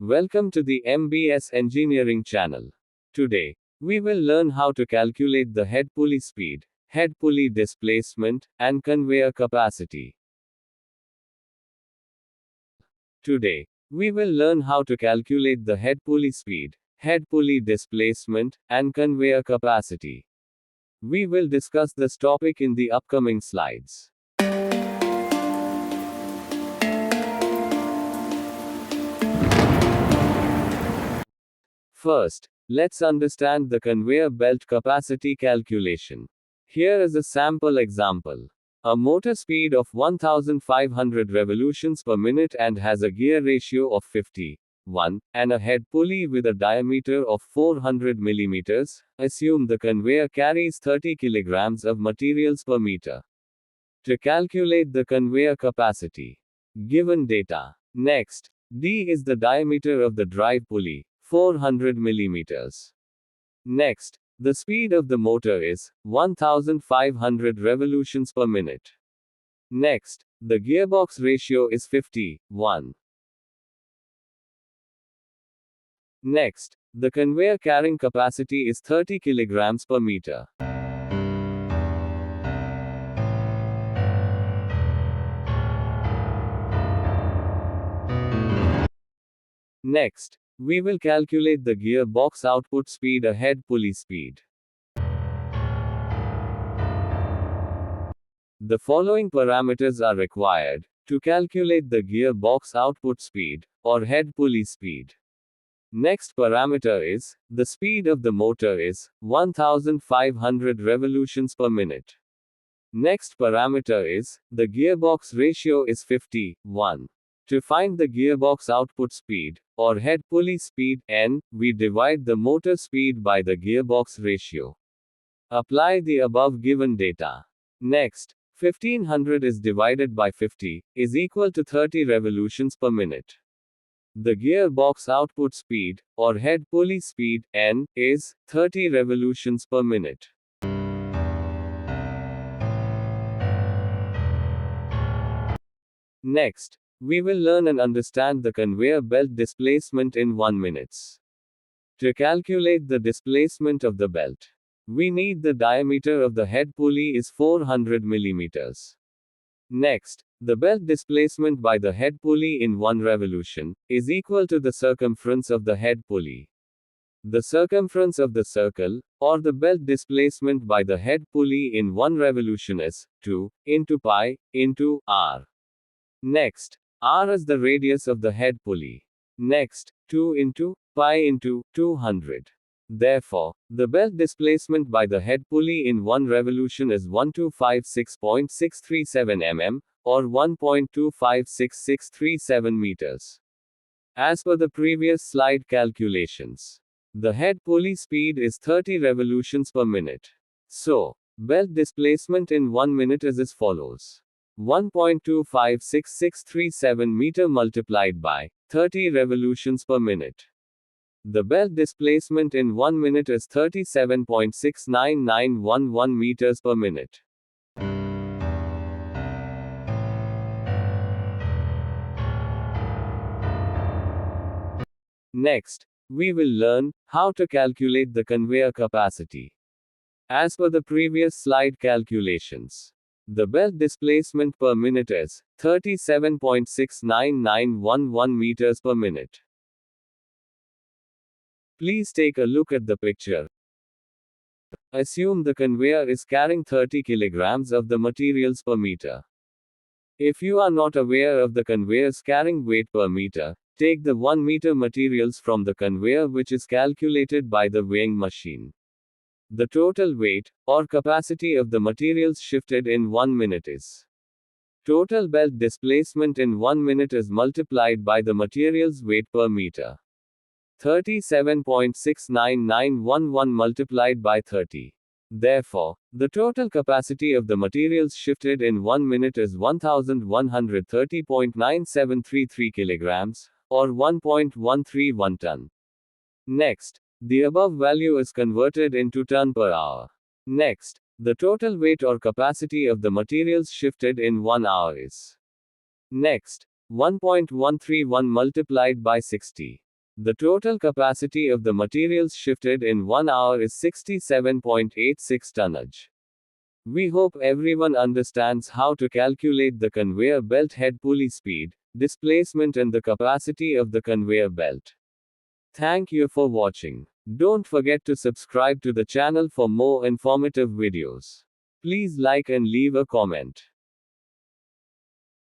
Welcome to the MBS Engineering channel. Today, we will learn how to calculate the head pulley speed, head pulley displacement, and conveyor capacity. Today, we will learn how to calculate the head pulley speed, head pulley displacement, and conveyor capacity. We will discuss this topic in the upcoming slides. First, let's understand the conveyor belt capacity calculation. Here is a sample example. A motor speed of 1500 revolutions per minute and has a gear ratio of 51, and a head pulley with a diameter of 400 millimeters. Assume the conveyor carries 30 kilograms of materials per meter. To calculate the conveyor capacity, given data. Next, D is the diameter of the drive pulley, 400 millimeters. Next, the speed of the motor is 1500 revolutions per minute. Next, the gearbox ratio is 51. Next, the conveyor carrying capacity is 30 kilograms per meter. Next, we will calculate the gearbox output speed and head pulley speed. The following parameters are required to calculate the gearbox output speed, or head pulley speed. Next parameter is, the speed of the motor is 1500 revolutions per minute. Next parameter is, the gearbox ratio is 51. To find the gearbox output speed, or head pulley speed, N, we divide the motor speed by the gearbox ratio. Apply the above given data. Next, 1500 is divided by 50, is equal to 30 revolutions per minute. The gearbox output speed, or head pulley speed, N, is 30 revolutions per minute. Next, we will learn and understand the conveyor belt displacement in 1 minute. To calculate the displacement of the belt, we need the diameter of the head pulley is 400 millimeters. Next, the belt displacement by the head pulley in 1 revolution is equal to the circumference of the head pulley. The circumference of the circle, or the belt displacement by the head pulley in 1 revolution is 2 into pi into r. Next, r is the radius of the head pulley. Next, 2 into pi into 200. Therefore, the belt displacement by the head pulley in 1 revolution is 1256.637 mm, or 1.256637 meters. As per the previous slide calculations, the head pulley speed is 30 revolutions per minute. So, belt displacement in 1 minute is as follows. 1.256637 meter multiplied by 30 revolutions per minute. The belt displacement in 1 minute is 37.69911 meters per minute. Next, we will learn how to calculate the conveyor capacity. As per the previous slide calculations, the belt displacement per minute is 37.69911 meters per minute. Please take a look at the picture. Assume the conveyor is carrying 30 kilograms of the materials per meter. If you are not aware of the conveyor's carrying weight per meter, take the 1 meter materials from the conveyor, which is calculated by the weighing machine. The total weight, or capacity of the materials shifted in 1 minute is. Total belt displacement in 1 minute is multiplied by the materials weight per meter. 37.69911 multiplied by 30. Therefore, the total capacity of the materials shifted in 1 minute is 1130.9733 kilograms, or 1.131 ton. Next, the above value is converted into ton per hour. Next, the total weight or capacity of the materials shifted in 1 hour is. Next, 1.131 multiplied by 60. The total capacity of the materials shifted in 1 hour is 67.86 tonnage. We hope everyone understands how to calculate the conveyor belt head pulley speed, displacement, and the capacity of the conveyor belt. Thank you for watching. Don't forget to subscribe to the channel for more informative videos. Please like and leave a comment.